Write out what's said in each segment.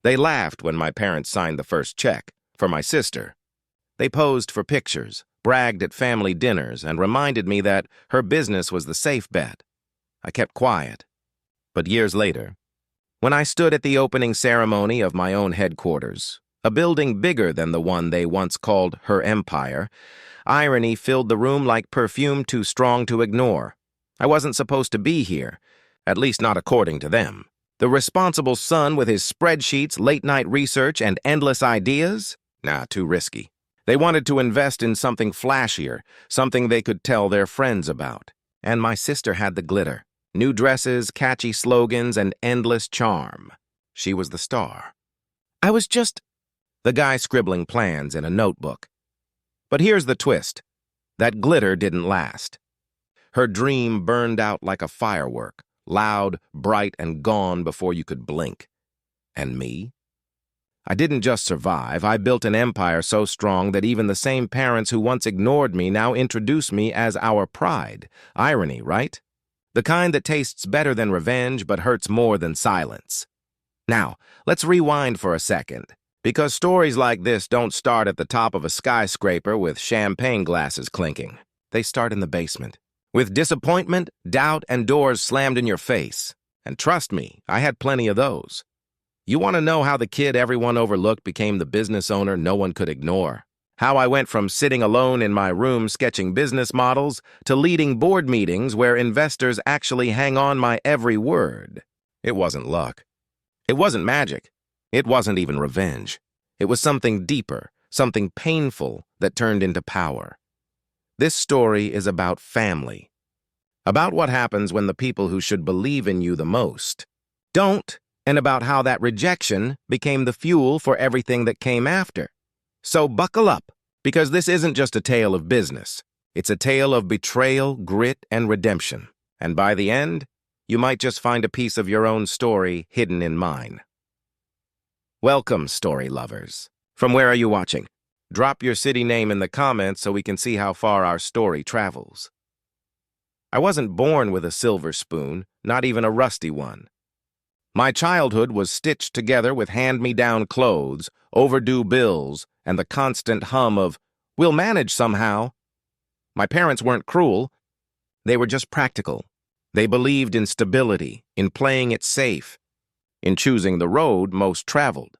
They laughed when my parents signed the first check for my sister. They posed for pictures, bragged at family dinners, and reminded me that her business was the safe bet. I kept quiet. But years later, when I stood at the opening ceremony of my own headquarters, a building bigger than the one they once called her empire, irony filled the room like perfume too strong to ignore. I wasn't supposed to be here, at least not according to them. The responsible son with his spreadsheets, late-night research, and endless ideas? Nah, too risky. They wanted to invest in something flashier, something they could tell their friends about. And my sister had the glitter. New dresses, catchy slogans, and endless charm. She was the star. I was just the guy scribbling plans in a notebook. But here's the twist. That glitter didn't last. Her dream burned out like a firework, loud, bright, and gone before you could blink. And me? I didn't just survive, I built an empire so strong that even the same parents who once ignored me now introduce me as our pride. Irony, right? The kind that tastes better than revenge but hurts more than silence. Now, let's rewind for a second, because stories like this don't start at the top of a skyscraper with champagne glasses clinking. They start in the basement, with disappointment, doubt, and doors slammed in your face. And trust me, I had plenty of those. You want to know how the kid everyone overlooked became the business owner no one could ignore? How I went from sitting alone in my room sketching business models to leading board meetings where investors actually hang on my every word. It wasn't luck. It wasn't magic. It wasn't even revenge. It was something deeper, something painful that turned into power. This story is about family. About what happens when the people who should believe in you the most don't, and about how that rejection became the fuel for everything that came after. So buckle up, because this isn't just a tale of business. It's a tale of betrayal, grit, and redemption. And by the end, you might just find a piece of your own story hidden in mine. Welcome, story lovers. From where are you watching? Drop your city name in the comments so we can see how far our story travels. I wasn't born with a silver spoon, not even a rusty one. My childhood was stitched together with hand-me-down clothes, overdue bills, and the constant hum of, "We'll manage somehow." My parents weren't cruel. They were just practical. They believed in stability, in playing it safe, in choosing the road most traveled.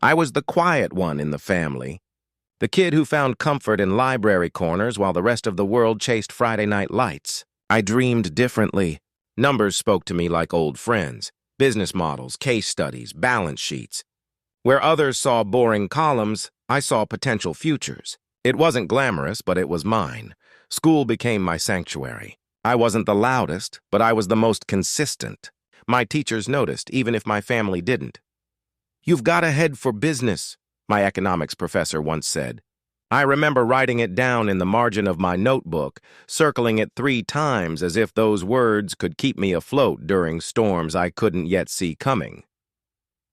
I was the quiet one in the family, the kid who found comfort in library corners while the rest of the world chased Friday night lights. I dreamed differently. Numbers spoke to me like old friends. Business models, case studies, balance sheets. Where others saw boring columns, I saw potential futures. It wasn't glamorous, but it was mine. School became my sanctuary. I wasn't the loudest, but I was the most consistent. My teachers noticed, even if my family didn't. "You've got a head for business," my economics professor once said. I remember writing it down in the margin of my notebook, circling it 3 times as if those words could keep me afloat during storms I couldn't yet see coming.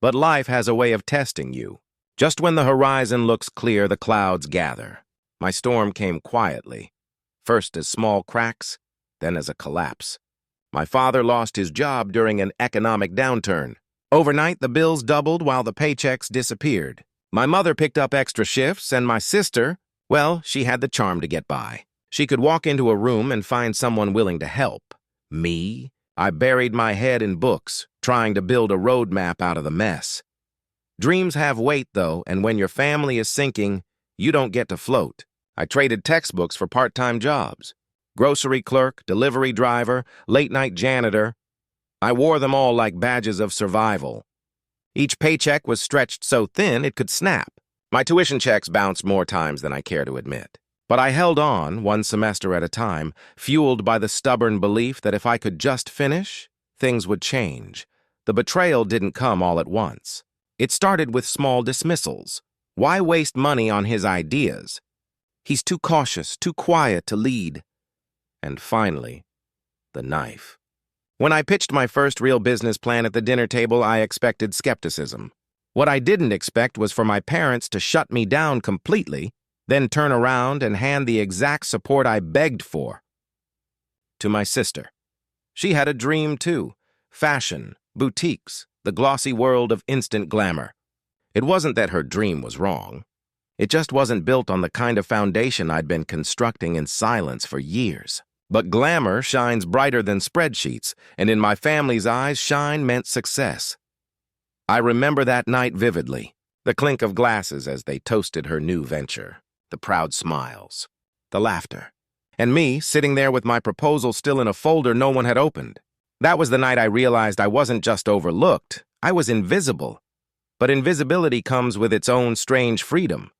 But life has a way of testing you. Just when the horizon looks clear, the clouds gather. My storm came quietly, first as small cracks, then as a collapse. My father lost his job during an economic downturn. Overnight, the bills doubled while the paychecks disappeared. My mother picked up extra shifts, and my sister, well, she had the charm to get by. She could walk into a room and find someone willing to help. Me? I buried my head in books, trying to build a roadmap out of the mess. Dreams have weight, though, and when your family is sinking, you don't get to float. I traded textbooks for part-time jobs. Grocery clerk, delivery driver, late-night janitor. I wore them all like badges of survival. Each paycheck was stretched so thin it could snap. My tuition checks bounced more times than I care to admit. But I held on, one semester at a time, fueled by the stubborn belief that if I could just finish, things would change. The betrayal didn't come all at once. It started with small dismissals. Why waste money on his ideas? He's too cautious, too quiet to lead. And finally, the knife. When I pitched my first real business plan at the dinner table, I expected skepticism. What I didn't expect was for my parents to shut me down completely, then turn around and hand the exact support I begged for to my sister. She had a dream, too. Fashion, boutiques, the glossy world of instant glamour. It wasn't that her dream was wrong. It just wasn't built on the kind of foundation I'd been constructing in silence for years. But glamour shines brighter than spreadsheets, and in my family's eyes, shine meant success. I remember that night vividly, the clink of glasses as they toasted her new venture, the proud smiles, the laughter, and me sitting there with my proposal still in a folder no one had opened. That was the night I realized I wasn't just overlooked, I was invisible. But invisibility comes with its own strange freedom.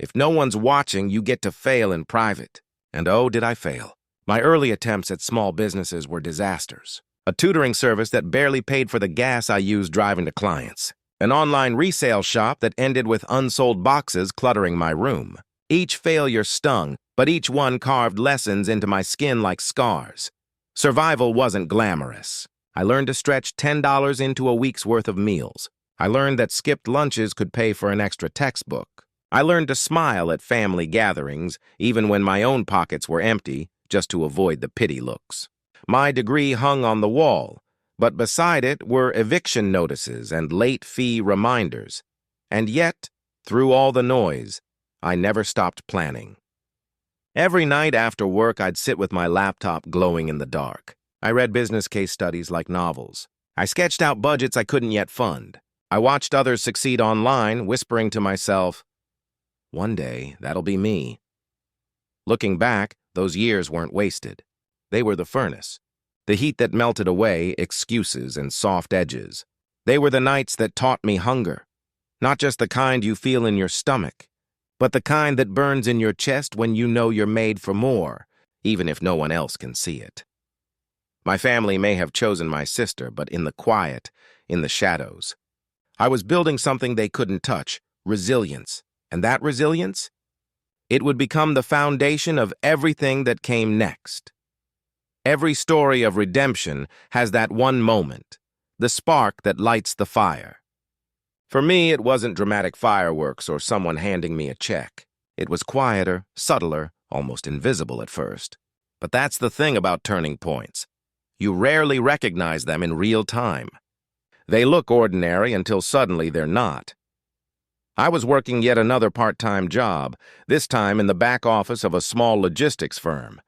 If no one's watching, you get to fail in private. And oh, did I fail. My early attempts at small businesses were disasters. A tutoring service that barely paid for the gas I used driving to clients. An online resale shop that ended with unsold boxes cluttering my room. Each failure stung, but each one carved lessons into my skin like scars. Survival wasn't glamorous. I learned to stretch $10 into a week's worth of meals. I learned that skipped lunches could pay for an extra textbook. I learned to smile at family gatherings, even when my own pockets were empty, just to avoid the pity looks. My degree hung on the wall, but beside it were eviction notices and late fee reminders. And yet, through all the noise, I never stopped planning. Every night after work, I'd sit with my laptop glowing in the dark. I read business case studies like novels. I sketched out budgets I couldn't yet fund. I watched others succeed online, whispering to myself, one day, that'll be me. Looking back, those years weren't wasted. They were the furnace. The heat that melted away excuses and soft edges. They were the nights that taught me hunger. Not just the kind you feel in your stomach, but the kind that burns in your chest when you know you're made for more, even if no one else can see it. My family may have chosen my sister, but in the quiet, in the shadows. I was building something they couldn't touch, resilience. And that resilience? It would become the foundation of everything that came next. Every story of redemption has that one moment, the spark that lights the fire. For me, it wasn't dramatic fireworks or someone handing me a check. It was quieter, subtler, almost invisible at first. But that's the thing about turning points. You rarely recognize them in real time. They look ordinary until suddenly they're not. I was working yet another part-time job, this time in the back office of a small logistics firm.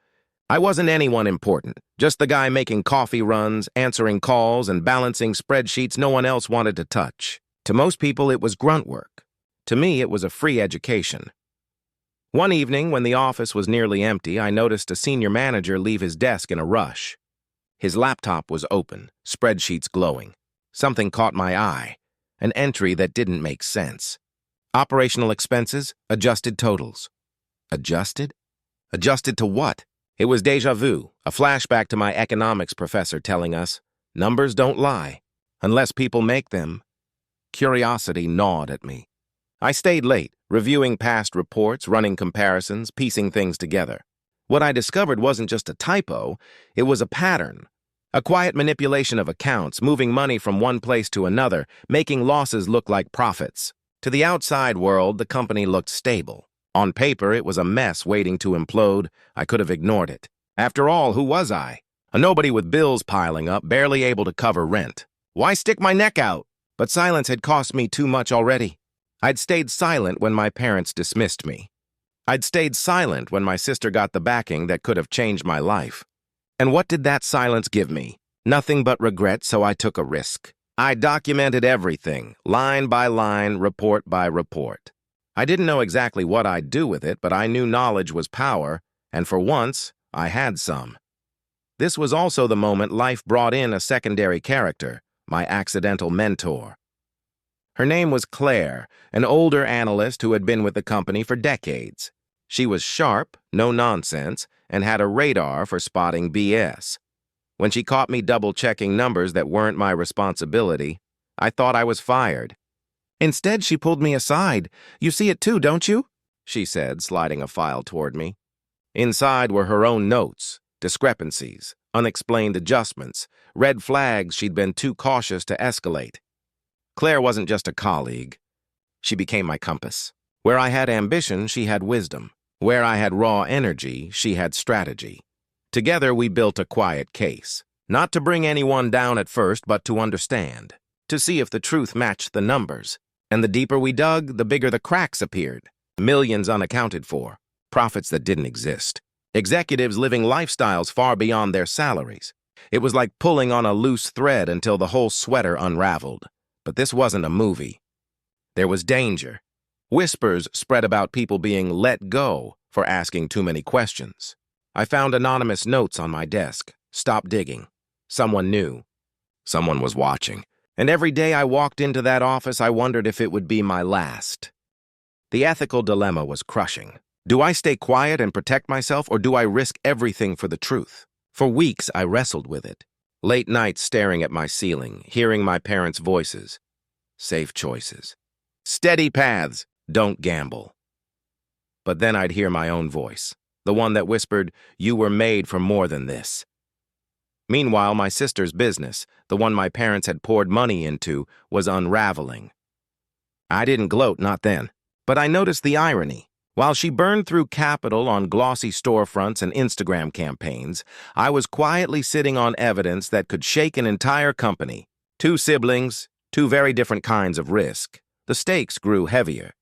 I wasn't anyone important, just the guy making coffee runs, answering calls, and balancing spreadsheets no one else wanted to touch. To most people, it was grunt work. To me, it was a free education. One evening, when the office was nearly empty, I noticed a senior manager leave his desk in a rush. His laptop was open, spreadsheets glowing. Something caught my eye, an entry that didn't make sense. Operational expenses, adjusted totals. Adjusted? Adjusted to what? It was déjà vu, a flashback to my economics professor telling us, numbers don't lie, unless people make them. Curiosity gnawed at me. I stayed late, reviewing past reports, running comparisons, piecing things together. What I discovered wasn't just a typo, it was a pattern. A quiet manipulation of accounts, moving money from one place to another, making losses look like profits. To the outside world, the company looked stable. On paper, it was a mess waiting to implode. I could have ignored it. After all, who was I? A nobody with bills piling up, barely able to cover rent. Why stick my neck out? But silence had cost me too much already. I'd stayed silent when my parents dismissed me. I'd stayed silent when my sister got the backing that could have changed my life. And what did that silence give me? Nothing but regret, so I took a risk. I documented everything, line by line, report by report. I didn't know exactly what I'd do with it, but I knew knowledge was power, and for once, I had some. This was also the moment life brought in a secondary character, my accidental mentor. Her name was Claire, an older analyst who had been with the company for decades. She was sharp, no nonsense, and had a radar for spotting BS. When she caught me double-checking numbers that weren't my responsibility, I thought I was fired. Instead, she pulled me aside. "You see it too, don't you?" she said, sliding a file toward me. Inside were her own notes, discrepancies, unexplained adjustments, red flags she'd been too cautious to escalate. Claire wasn't just a colleague. She became my compass. Where I had ambition, she had wisdom. Where I had raw energy, she had strategy. Together, we built a quiet case. Not to bring anyone down at first, but to understand. To see if the truth matched the numbers. And the deeper we dug, the bigger the cracks appeared. Millions unaccounted for. Profits that didn't exist. Executives living lifestyles far beyond their salaries. It was like pulling on a loose thread until the whole sweater unraveled. But this wasn't a movie. There was danger. Whispers spread about people being let go for asking too many questions. I found anonymous notes on my desk. Stop digging. Someone knew. Someone was watching. And every day I walked into that office, I wondered if it would be my last. The ethical dilemma was crushing. Do I stay quiet and protect myself, or do I risk everything for the truth? For weeks, I wrestled with it. Late nights staring at my ceiling, hearing my parents' voices. Safe choices. Steady paths. Don't gamble. But then I'd hear my own voice, the one that whispered, "You were made for more than this." Meanwhile, my sister's business, the one my parents had poured money into, was unraveling. I didn't gloat, not then, but I noticed the irony. While she burned through capital on glossy storefronts and Instagram campaigns, I was quietly sitting on evidence that could shake an entire company. 2 siblings, 2 very different kinds of risk. The stakes grew heavier.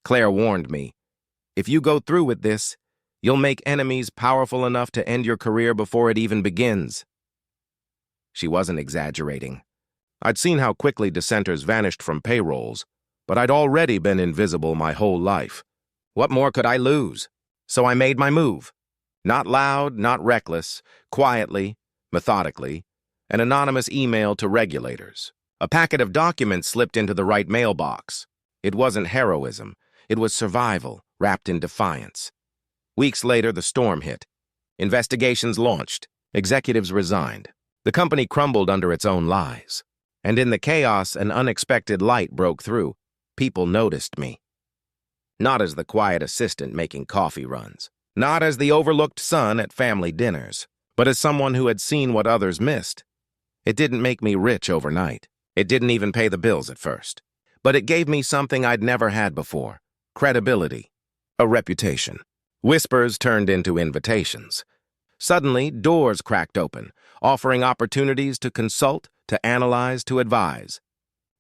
Claire warned me, "If you go through with this, you'll make enemies powerful enough to end your career before it even begins." She wasn't exaggerating. I'd seen how quickly dissenters vanished from payrolls, but I'd already been invisible my whole life. What more could I lose? So I made my move. Not loud, not reckless, quietly, methodically, an anonymous email to regulators. A packet of documents slipped into the right mailbox. It wasn't heroism. It was survival, wrapped in defiance. Weeks later, the storm hit. Investigations launched. Executives resigned. The company crumbled under its own lies. And in the chaos, an unexpected light broke through. People noticed me. Not as the quiet assistant making coffee runs. Not as the overlooked son at family dinners. But as someone who had seen what others missed. It didn't make me rich overnight. It didn't even pay the bills at first. But it gave me something I'd never had before. Credibility. A reputation. Whispers turned into invitations. Suddenly, doors cracked open, offering opportunities to consult, to analyze, to advise.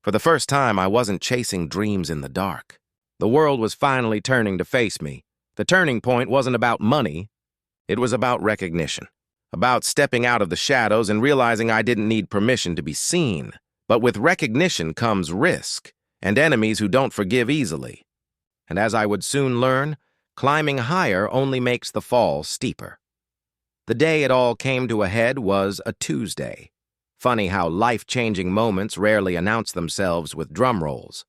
For the first time, I wasn't chasing dreams in the dark. The world was finally turning to face me. The turning point wasn't about money. It was about recognition. About stepping out of the shadows and realizing I didn't need permission to be seen. But with recognition comes risk, and enemies who don't forgive easily. And as I would soon learn, climbing higher only makes the fall steeper. The day it all came to a head was a Tuesday. Funny how life-changing moments rarely announce themselves with drum rolls.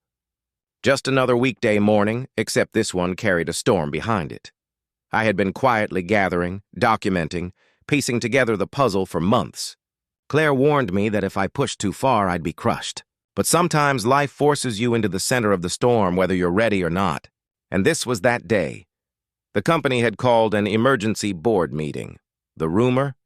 Just another weekday morning, except this one carried a storm behind it. I had been quietly gathering, documenting, piecing together the puzzle for months. Claire warned me that if I pushed too far, I'd be crushed. But sometimes life forces you into the center of the storm, whether you're ready or not. And this was that day. The company had called an emergency board meeting. The rumor?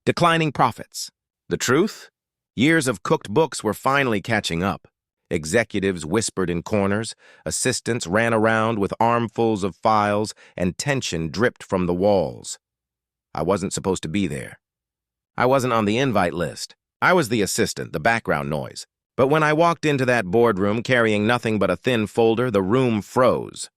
Declining profits. The truth? Years of cooked books were finally catching up. Executives whispered in corners, assistants ran around with armfuls of files, and tension dripped from the walls. I wasn't supposed to be there. I wasn't on the invite list. I was the assistant, the background noise. But when I walked into that boardroom carrying nothing but a thin folder, the room froze.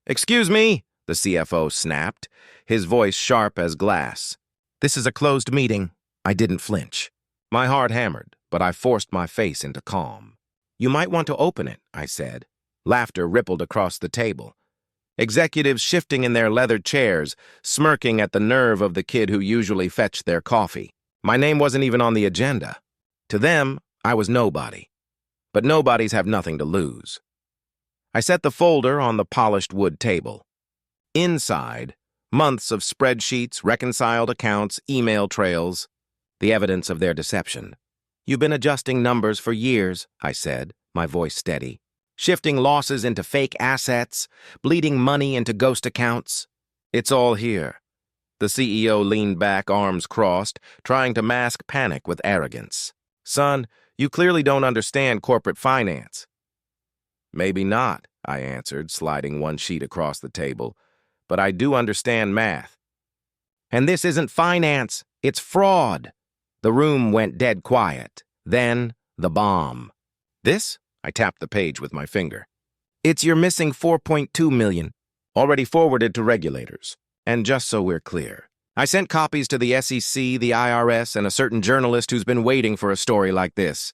"Excuse me," the CFO snapped, his voice sharp as glass. "This is a closed meeting." I didn't flinch. My heart hammered, but I forced my face into calm. "You might want to open it," I said. Laughter rippled across the table. Executives shifting in their leather chairs, smirking at the nerve of the kid who usually fetched their coffee. My name wasn't even on the agenda. To them, I was nobody. But nobodies have nothing to lose. I set the folder on the polished wood table. Inside, months of spreadsheets, reconciled accounts, email trails, the evidence of their deception. "You've been adjusting numbers for years," I said, my voice steady. "Shifting losses into fake assets, bleeding money into ghost accounts. It's all here." The CEO leaned back, arms crossed, trying to mask panic with arrogance. "Son, you clearly don't understand corporate finance." "Maybe not," I answered, sliding one sheet across the table. "But I do understand math." "And this isn't finance, it's fraud." The room went dead quiet. Then, the bomb. "This?" I tapped the page with my finger. It's your missing 4.2 million, already forwarded to regulators. And just so we're clear, I sent copies to the SEC, the IRS, and a certain journalist who's been waiting for a story like this.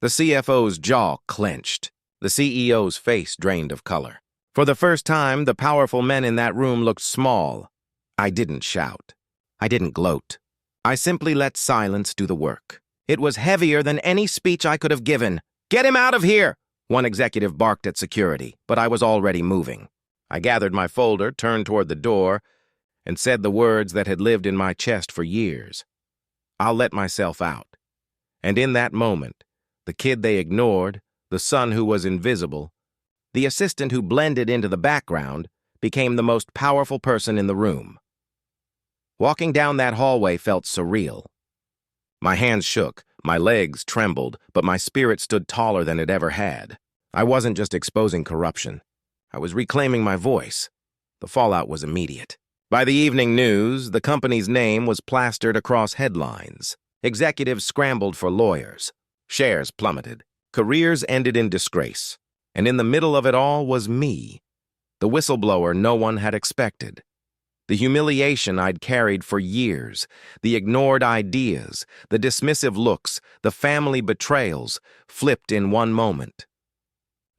The CFO's jaw clenched. The CEO's face drained of color. For the first time, the powerful men in that room looked small. I didn't shout. I didn't gloat. I simply let silence do the work. It was heavier than any speech I could have given. "Get him out of here!" One executive barked at security, but I was already moving. I gathered my folder, turned toward the door, and said the words that had lived in my chest for years. I'll let myself out. And in that moment, the kid they ignored, the son who was invisible, the assistant who blended into the background, became the most powerful person in the room. Walking down that hallway felt surreal. My hands shook, my legs trembled, but my spirit stood taller than it ever had. I wasn't just exposing corruption. I was reclaiming my voice. The fallout was immediate. By the evening news, the company's name was plastered across headlines. Executives scrambled for lawyers. Shares plummeted. Careers ended in disgrace. And in the middle of it all was me, the whistleblower no one had expected. The humiliation I'd carried for years, the ignored ideas, the dismissive looks, the family betrayals, flipped in one moment.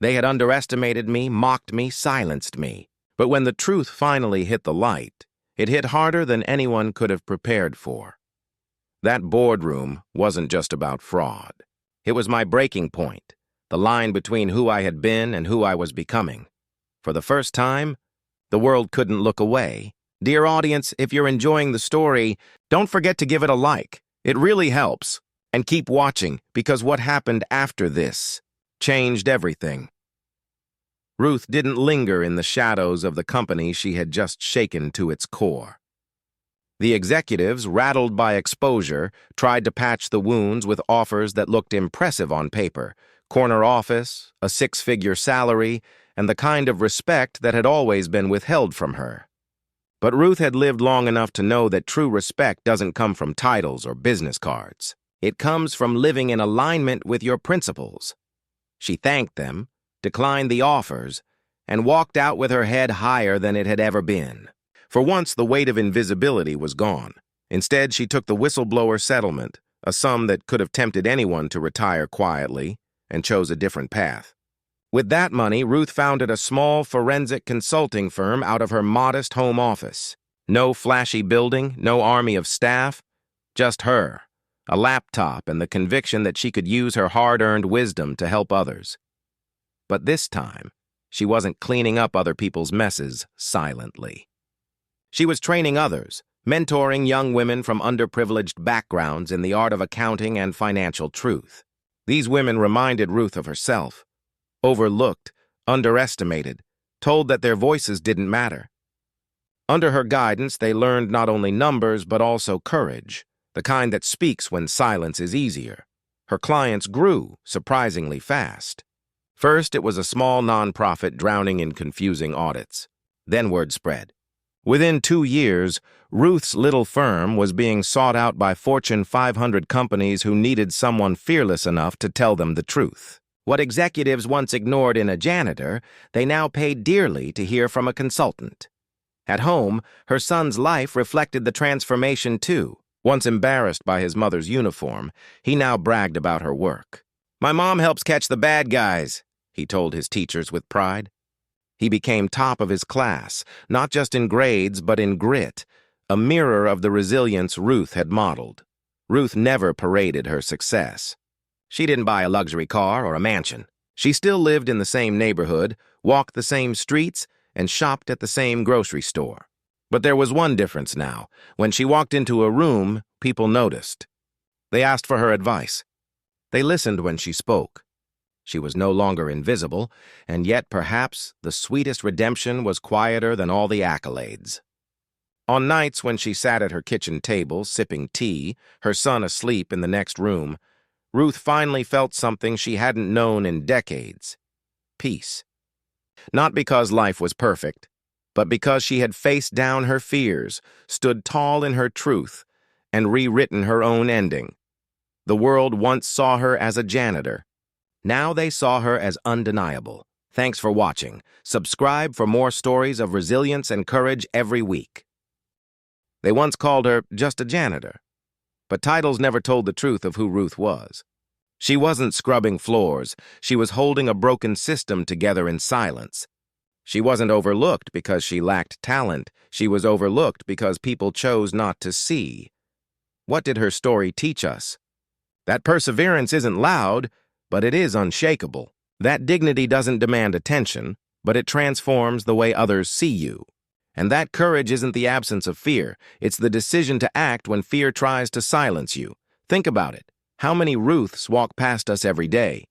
They had underestimated me, mocked me, silenced me. But when the truth finally hit the light, it hit harder than anyone could have prepared for. That boardroom wasn't just about fraud. It was my breaking point, the line between who I had been and who I was becoming. For the first time, the world couldn't look away. Dear audience, if you're enjoying the story, don't forget to give it a like. It really helps. And keep watching, because what happened after this changed everything. Ruth didn't linger in the shadows of the company she had just shaken to its core. The executives, rattled by exposure, tried to patch the wounds with offers that looked impressive on paper: corner office, a six-figure salary, and the kind of respect that had always been withheld from her. But Ruth had lived long enough to know that true respect doesn't come from titles or business cards. It comes from living in alignment with your principles. She thanked them, declined the offers, and walked out with her head higher than it had ever been. For once, the weight of invisibility was gone. Instead, she took the whistleblower settlement, a sum that could have tempted anyone to retire quietly, and chose a different path. With that money, Ruth founded a small forensic consulting firm out of her modest home office. No flashy building, no army of staff, just her, a laptop, and the conviction that she could use her hard-earned wisdom to help others. But this time, she wasn't cleaning up other people's messes silently. She was training others, mentoring young women from underprivileged backgrounds in the art of accounting and financial truth. These women reminded Ruth of herself. Overlooked, underestimated, told that their voices didn't matter. Under her guidance, they learned not only numbers but also courage, the kind that speaks when silence is easier. Her clients grew surprisingly fast. First, it was a small nonprofit drowning in confusing audits. Then word spread. Within 2 years, Ruth's little firm was being sought out by Fortune 500 companies who needed someone fearless enough to tell them the truth. What executives once ignored in a janitor, they now paid dearly to hear from a consultant. At home, her son's life reflected the transformation too. Once embarrassed by his mother's uniform, he now bragged about her work. "My mom helps catch the bad guys," he told his teachers with pride. He became top of his class, not just in grades but in grit, a mirror of the resilience Ruth had modeled. Ruth never paraded her success. She didn't buy a luxury car or a mansion. She still lived in the same neighborhood, walked the same streets, and shopped at the same grocery store. But there was one difference now. When she walked into a room, people noticed. They asked for her advice. They listened when she spoke. She was no longer invisible, and yet perhaps the sweetest redemption was quieter than all the accolades. On nights when she sat at her kitchen table, sipping tea, her son asleep in the next room, Ruth finally felt something she hadn't known in decades: peace. Not because life was perfect, but because she had faced down her fears, stood tall in her truth, and rewritten her own ending. The world once saw her as a janitor. Now they saw her as undeniable. Thanks for watching. Subscribe for more stories of resilience and courage every week. They once called her just a janitor. But titles never told the truth of who Ruth was. She wasn't scrubbing floors. She was holding a broken system together in silence. She wasn't overlooked because she lacked talent. She was overlooked because people chose not to see. What did her story teach us? That perseverance isn't loud, but it is unshakable. That dignity doesn't demand attention, but it transforms the way others see you. And that courage isn't the absence of fear. It's the decision to act when fear tries to silence you. Think about it. How many Ruths walk past us every day?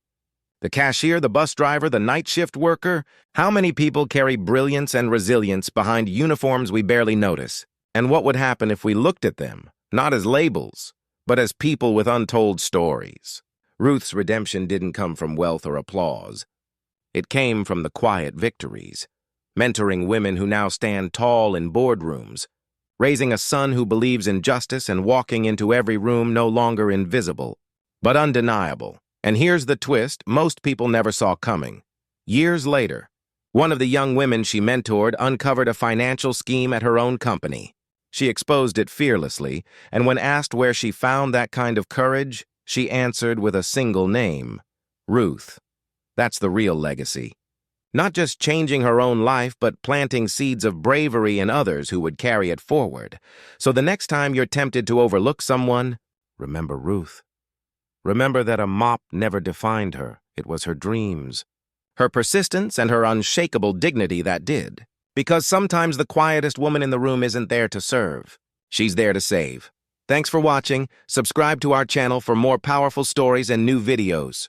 The cashier, the bus driver, the night shift worker? How many people carry brilliance and resilience behind uniforms we barely notice? And what would happen if we looked at them, not as labels, but as people with untold stories? Ruth's redemption didn't come from wealth or applause. It came from the quiet victories, mentoring women who now stand tall in boardrooms, raising a son who believes in justice and walking into every room no longer invisible, but undeniable. And here's the twist most people never saw coming. Years later, one of the young women she mentored uncovered a financial scheme at her own company. She exposed it fearlessly, and when asked where she found that kind of courage, she answered with a single name: Ruth. That's the real legacy. Not just changing her own life, but planting seeds of bravery in others who would carry it forward. So the next time you're tempted to overlook someone, remember Ruth. Remember that a mop never defined her. It was her dreams, her persistence, and her unshakable dignity that did. Because sometimes the quietest woman in the room isn't there to serve. She's there to save. Thanks for watching. Subscribe to our channel for more powerful stories and new videos.